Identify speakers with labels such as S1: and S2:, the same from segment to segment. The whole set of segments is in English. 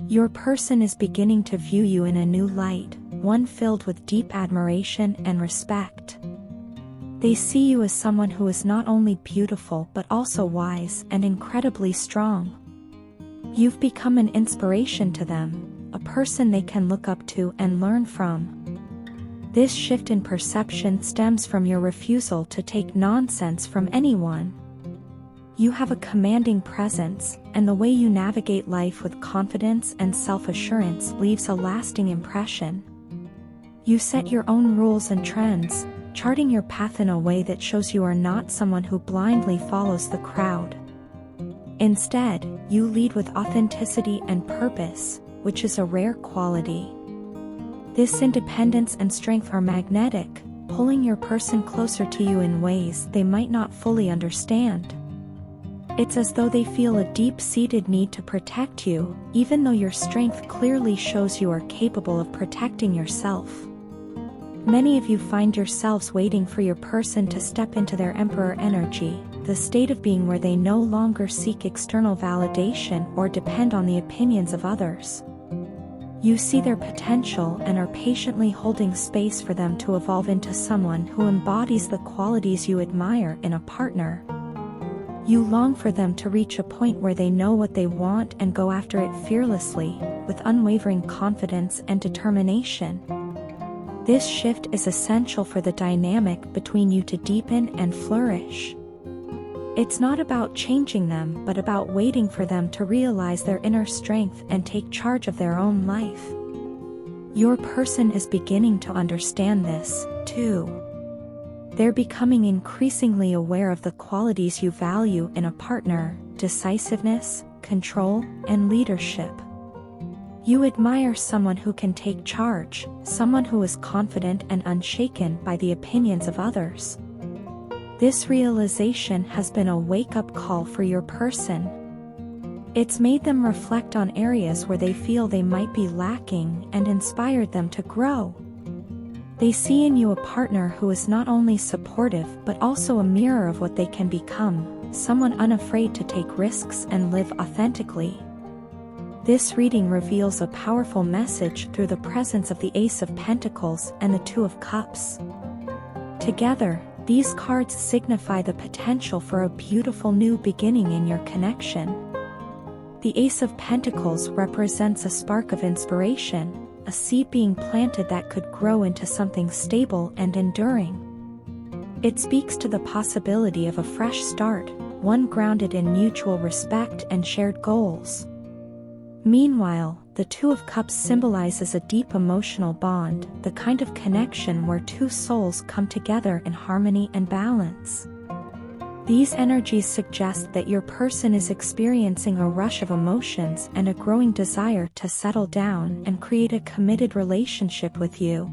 S1: Your person is beginning to view you in a new light, one filled with deep admiration and respect. They see you as someone who is not only beautiful but also wise and incredibly strong. You've become an inspiration to them, a person they can look up to and learn from. This shift in perception stems from your refusal to take nonsense from anyone. You have a commanding presence, and the way you navigate life with confidence and self-assurance leaves a lasting impression. You set your own rules and trends, charting your path in a way that shows you are not someone who blindly follows the crowd. Instead, you lead with authenticity and purpose, which is a rare quality. This independence and strength are magnetic, pulling your person closer to you in ways they might not fully understand. It's as though they feel a deep-seated need to protect you, even though your strength clearly shows you are capable of protecting yourself. Many of you find yourselves waiting for your person to step into their emperor energy, the state of being where they no longer seek external validation or depend on the opinions of others. You see their potential and are patiently holding space for them to evolve into someone who embodies the qualities you admire in a partner. You long for them to reach a point where they know what they want and go after it fearlessly, with unwavering confidence and determination. This shift is essential for the dynamic between you to deepen and flourish. It's not about changing them but about waiting for them to realize their inner strength and take charge of their own life. Your person is beginning to understand this, too. They're becoming increasingly aware of the qualities you value in a partner: decisiveness, control, and leadership. You admire someone who can take charge, someone who is confident and unshaken by the opinions of others. This realization has been a wake-up call for your person. It's made them reflect on areas where they feel they might be lacking and inspired them to grow. They see in you a partner who is not only supportive but also a mirror of what they can become, someone unafraid to take risks and live authentically. This reading reveals a powerful message through the presence of the Ace of Pentacles and the Two of Cups. Together, these cards signify the potential for a beautiful new beginning in your connection. The Ace of Pentacles represents a spark of inspiration, a seed being planted that could grow into something stable and enduring. It speaks to the possibility of a fresh start, one grounded in mutual respect and shared goals. Meanwhile, the Two of Cups symbolizes a deep emotional bond, the kind of connection where two souls come together in harmony and balance. These energies suggest that your person is experiencing a rush of emotions and a growing desire to settle down and create a committed relationship with you.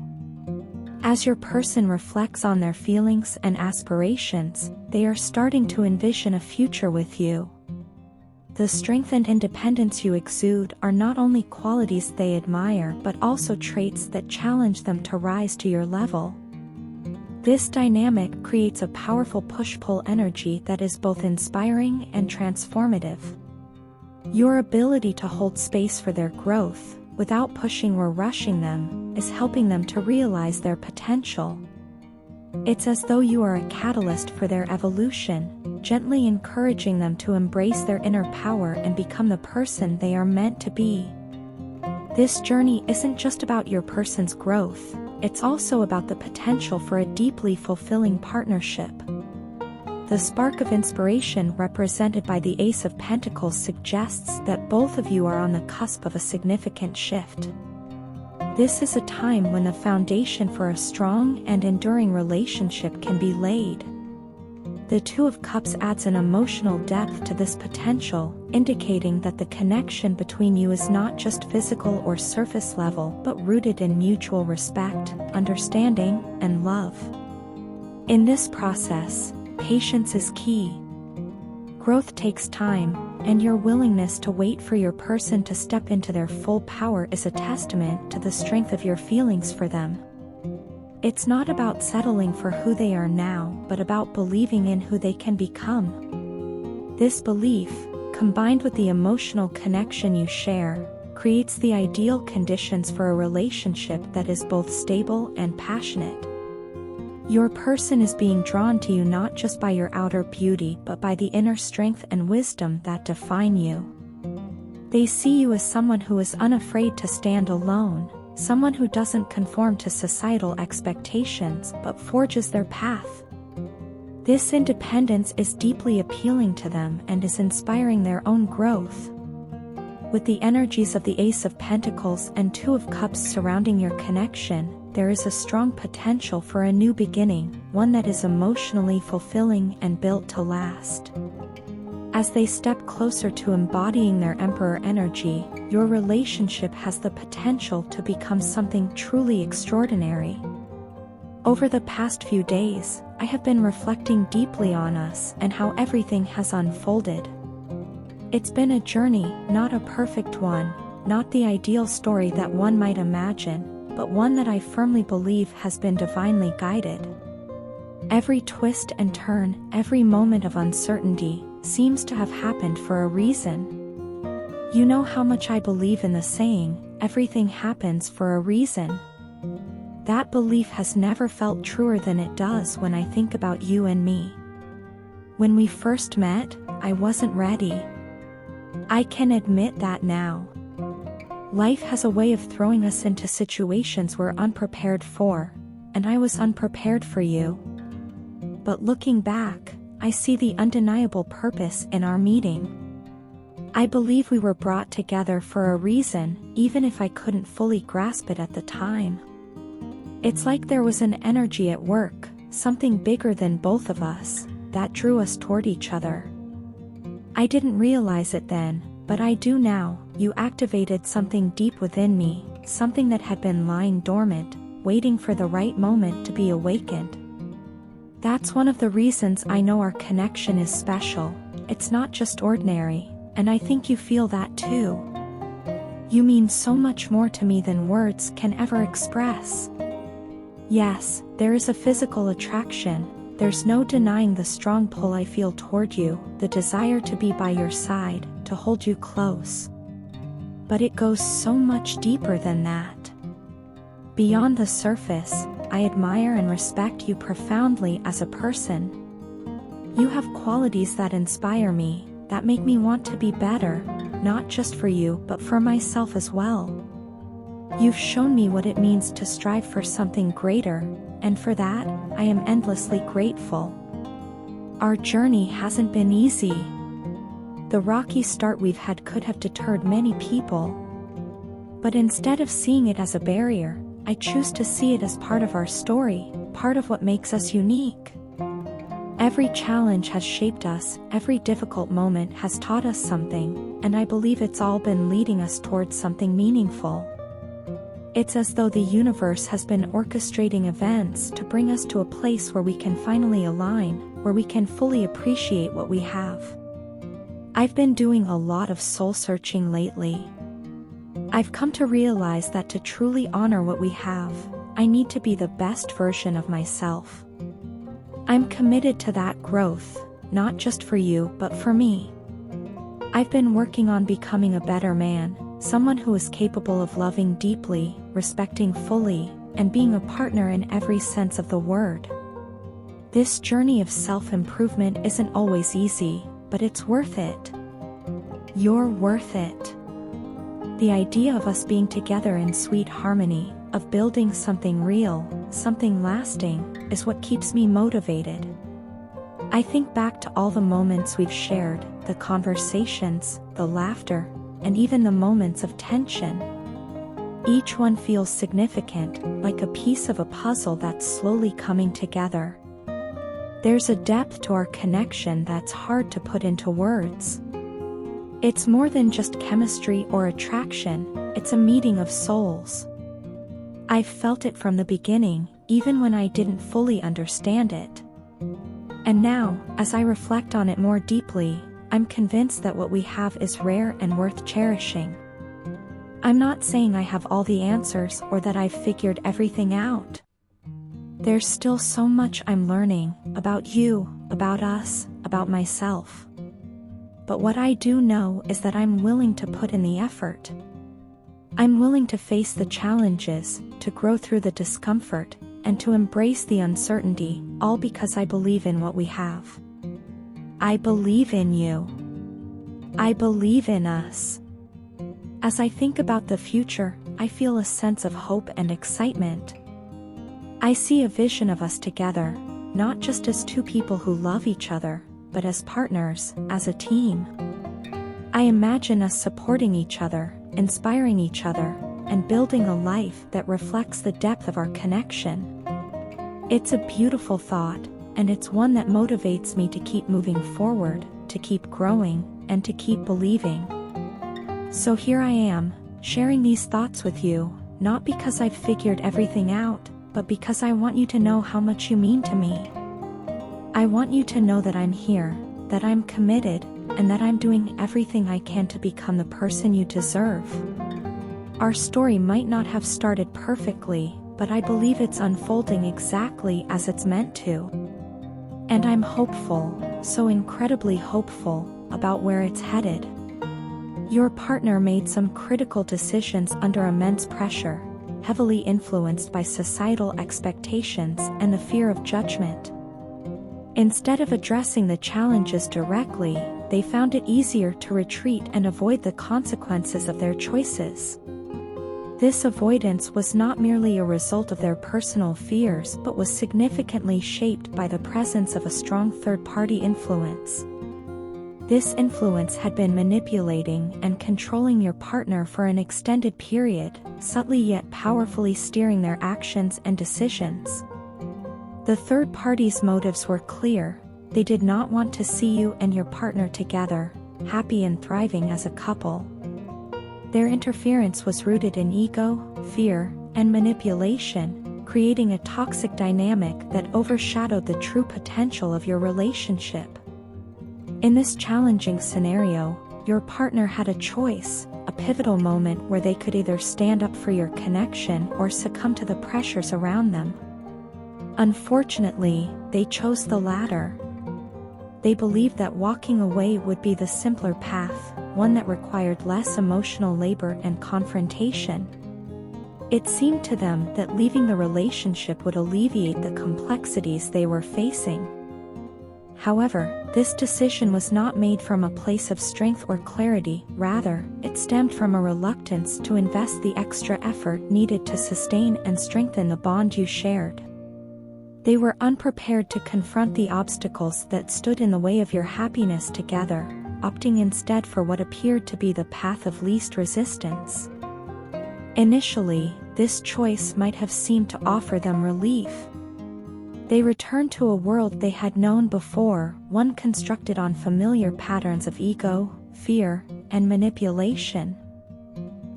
S1: As your person reflects on their feelings and aspirations, they are starting to envision a future with you. The strength and independence you exude are not only qualities they admire but also traits that challenge them to rise to your level. This dynamic creates a powerful push-pull energy that is both inspiring and transformative. Your ability to hold space for their growth, without pushing or rushing them, is helping them to realize their potential. It's as though you are a catalyst for their evolution, gently encouraging them to embrace their inner power and become the person they are meant to be. This journey isn't just about your person's growth, it's also about the potential for a deeply fulfilling partnership. The spark of inspiration represented by the Ace of Pentacles suggests that both of you are on the cusp of a significant shift. This is a time when the foundation for a strong and enduring relationship can be laid. The Two of Cups adds an emotional depth to this potential, indicating that the connection between you is not just physical or surface level but rooted in mutual respect, understanding, and love. In this process, patience is key. Growth takes time, and your willingness to wait for your person to step into their full power is a testament to the strength of your feelings for them. It's not about settling for who they are now, but about believing in who they can become. This belief, combined with the emotional connection you share, creates the ideal conditions for a relationship that is both stable and passionate. Your person is being drawn to you not just by your outer beauty but by the inner strength and wisdom that define you. They see you as someone who is unafraid to stand alone, someone who doesn't conform to societal expectations but forges their path. This independence is deeply appealing to them and is inspiring their own growth. With the energies of the Ace of Pentacles and Two of Cups surrounding your connection, there is a strong potential for a new beginning, one that is emotionally fulfilling and built to last. As they step closer to embodying their Emperor energy, your relationship has the potential to become something truly extraordinary. Over the past few days, I have been reflecting deeply on us and how everything has unfolded. It's been a journey, not a perfect one, not the ideal story that one might imagine, but one that I firmly believe has been divinely guided. Every twist and turn, every moment of uncertainty, seems to have happened for a reason. You know how much I believe in the saying, everything happens for a reason. That belief has never felt truer than it does when I think about you and me. When we first met, I wasn't ready. I can admit that now. Life has a way of throwing us into situations we're unprepared for, and I was unprepared for you. But looking back, I see the undeniable purpose in our meeting. I believe we were brought together for a reason, even if I couldn't fully grasp it at the time. It's like there was an energy at work, something bigger than both of us, that drew us toward each other. I didn't realize it then, but I do now. You activated something deep within me, something that had been lying dormant, waiting for the right moment to be awakened. That's one of the reasons I know our connection is special. It's not just ordinary, and I think you feel that too. You mean so much more to me than words can ever express. Yes, there is a physical attraction. There's no denying the strong pull I feel toward you, the desire to be by your side, to hold you close. But it goes so much deeper than that. Beyond the surface, I admire and respect you profoundly as a person. You have qualities that inspire me, that make me want to be better, not just for you but for myself as well. You've shown me what it means to strive for something greater, and for that, I am endlessly grateful. Our journey hasn't been easy. The rocky start we've had could have deterred many people. But instead of seeing it as a barrier, I choose to see it as part of our story, part of what makes us unique. Every challenge has shaped us, every difficult moment has taught us something, and I believe it's all been leading us towards something meaningful. It's as though the universe has been orchestrating events to bring us to a place where we can finally align, where we can fully appreciate what we have. I've been doing a lot of soul-searching lately. I've come to realize that to truly honor what we have, I need to be the best version of myself. I'm committed to that growth, not just for you but for me. I've been working on becoming a better man, someone who is capable of loving deeply, respecting fully, and being a partner in every sense of the word. This journey of self-improvement isn't always easy, but it's worth it. You're worth it. The idea of us being together in sweet harmony, of building something real, something lasting, is what keeps me motivated. I think back to all the moments we've shared, the conversations, the laughter, and even the moments of tension. Each one feels significant, like a piece of a puzzle that's slowly coming together. There's a depth to our connection that's hard to put into words. It's more than just chemistry or attraction, it's a meeting of souls. I've felt it from the beginning, even when I didn't fully understand it. And now, as I reflect on it more deeply, I'm convinced that what we have is rare and worth cherishing. I'm not saying I have all the answers or that I've figured everything out. There's still so much I'm learning, about you, about us, about myself. But what I do know is that I'm willing to put in the effort. I'm willing to face the challenges, to grow through the discomfort, and to embrace the uncertainty, all because I believe in what we have. I believe in you. I believe in us. As I think about the future, I feel a sense of hope and excitement. I see a vision of us together, not just as two people who love each other, but as partners, as a team. I imagine us supporting each other, inspiring each other, and building a life that reflects the depth of our connection. It's a beautiful thought, and it's one that motivates me to keep moving forward, to keep growing, and to keep believing. So here I am, sharing these thoughts with you, not because I've figured everything out, but because I want you to know how much you mean to me. I want you to know that I'm here, that I'm committed, and that I'm doing everything I can to become the person you deserve. Our story might not have started perfectly, but I believe it's unfolding exactly as it's meant to. And I'm hopeful, so incredibly hopeful, about where it's headed. Your partner made some critical decisions under immense pressure, heavily influenced by societal expectations and the fear of judgment. Instead of addressing the challenges directly, they found it easier to retreat and avoid the consequences of their choices. This avoidance was not merely a result of their personal fears but was significantly shaped by the presence of a strong third-party influence. This influence had been manipulating and controlling your partner for an extended period, subtly yet powerfully steering their actions and decisions. The third party's motives were clear. They did not want to see you and your partner together, happy and thriving as a couple. Their interference was rooted in ego, fear, and manipulation, creating a toxic dynamic that overshadowed the true potential of your relationship. In this challenging scenario, your partner had a choice, a pivotal moment where they could either stand up for your connection or succumb to the pressures around them. Unfortunately, they chose the latter. They believed that walking away would be the simpler path, one that required less emotional labor and confrontation. It seemed to them that leaving the relationship would alleviate the complexities they were facing. However, this decision was not made from a place of strength or clarity, rather, it stemmed from a reluctance to invest the extra effort needed to sustain and strengthen the bond you shared. They were unprepared to confront the obstacles that stood in the way of your happiness together, opting instead for what appeared to be the path of least resistance. Initially, this choice might have seemed to offer them relief. They returned to a world they had known before, one constructed on familiar patterns of ego, fear, and manipulation.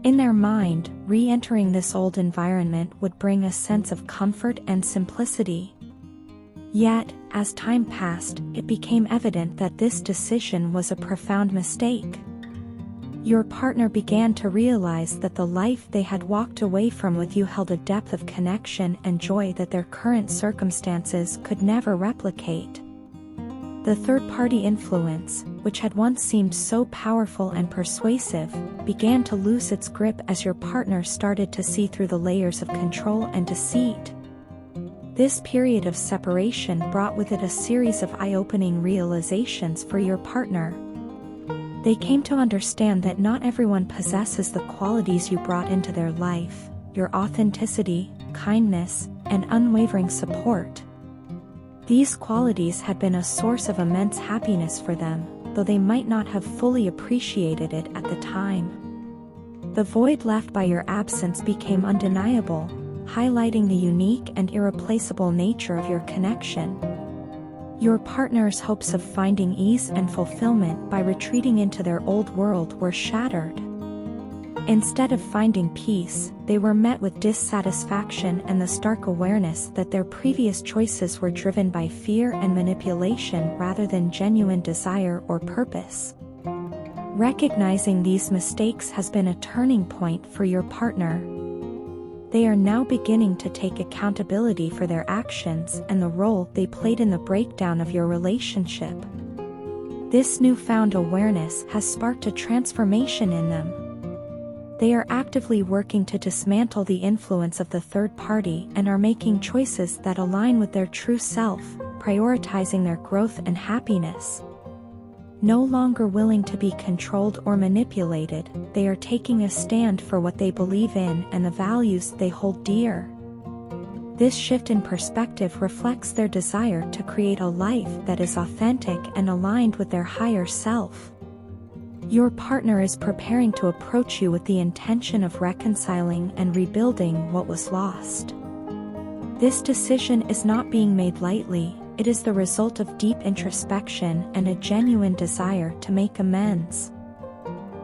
S1: In their mind, re-entering this old environment would bring a sense of comfort and simplicity. Yet, as time passed, it became evident that this decision was a profound mistake. Your partner began to realize that the life they had walked away from with you held a depth of connection and joy that their current circumstances could never replicate. The third-party influence, which had once seemed so powerful and persuasive, began to lose its grip as your partner started to see through the layers of control and deceit. This period of separation brought with it a series of eye-opening realizations for your partner. They came to understand that not everyone possesses the qualities you brought into their life: your authenticity, kindness, and unwavering support. These qualities had been a source of immense happiness for them, though they might not have fully appreciated it at the time. The void left by your absence became undeniable, highlighting the unique and irreplaceable nature of your connection. Your partner's hopes of finding ease and fulfillment by retreating into their old world were shattered. Instead of finding peace, they were met with dissatisfaction and the stark awareness that their previous choices were driven by fear and manipulation rather than genuine desire or purpose. Recognizing these mistakes has been a turning point for your partner. They are now beginning to take accountability for their actions and the role they played in the breakdown of your relationship. This newfound awareness has sparked a transformation in them. They are actively working to dismantle the influence of the third party and are making choices that align with their true self, prioritizing their growth and happiness. No longer willing to be controlled or manipulated, they are taking a stand for what they believe in and the values they hold dear. This shift in perspective reflects their desire to create a life that is authentic and aligned with their higher self. Your partner is preparing to approach you with the intention of reconciling and rebuilding what was lost. This decision is not being made lightly. It is the result of deep introspection and a genuine desire to make amends.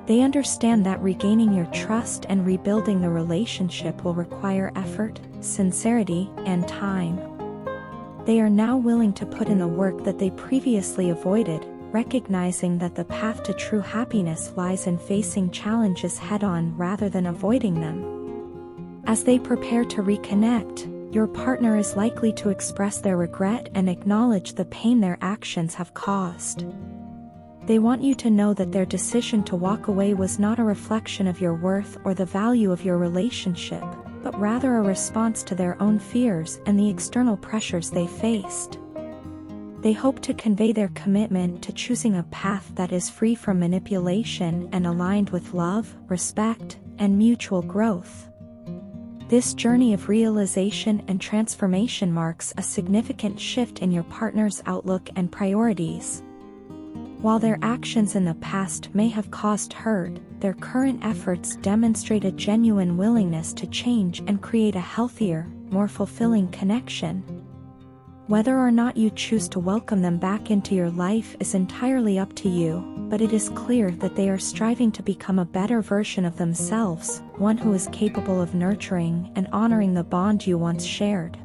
S1: They understand that regaining your trust and rebuilding the relationship will require effort, sincerity, and time. They are now willing to put in the work that they previously avoided, recognizing that the path to true happiness lies in facing challenges head-on rather than avoiding them. As they prepare to reconnect, your partner is likely to express their regret and acknowledge the pain their actions have caused. They want you to know that their decision to walk away was not a reflection of your worth or the value of your relationship, but rather a response to their own fears and the external pressures they faced. They hope to convey their commitment to choosing a path that is free from manipulation and aligned with love, respect, and mutual growth. This journey of realization and transformation marks a significant shift in your partner's outlook and priorities. While their actions in the past may have caused hurt, their current efforts demonstrate a genuine willingness to change and create a healthier, more fulfilling connection. Whether or not you choose to welcome them back into your life is entirely up to you, but it is clear that they are striving to become a better version of themselves, one who is capable of nurturing and honoring the bond you once shared.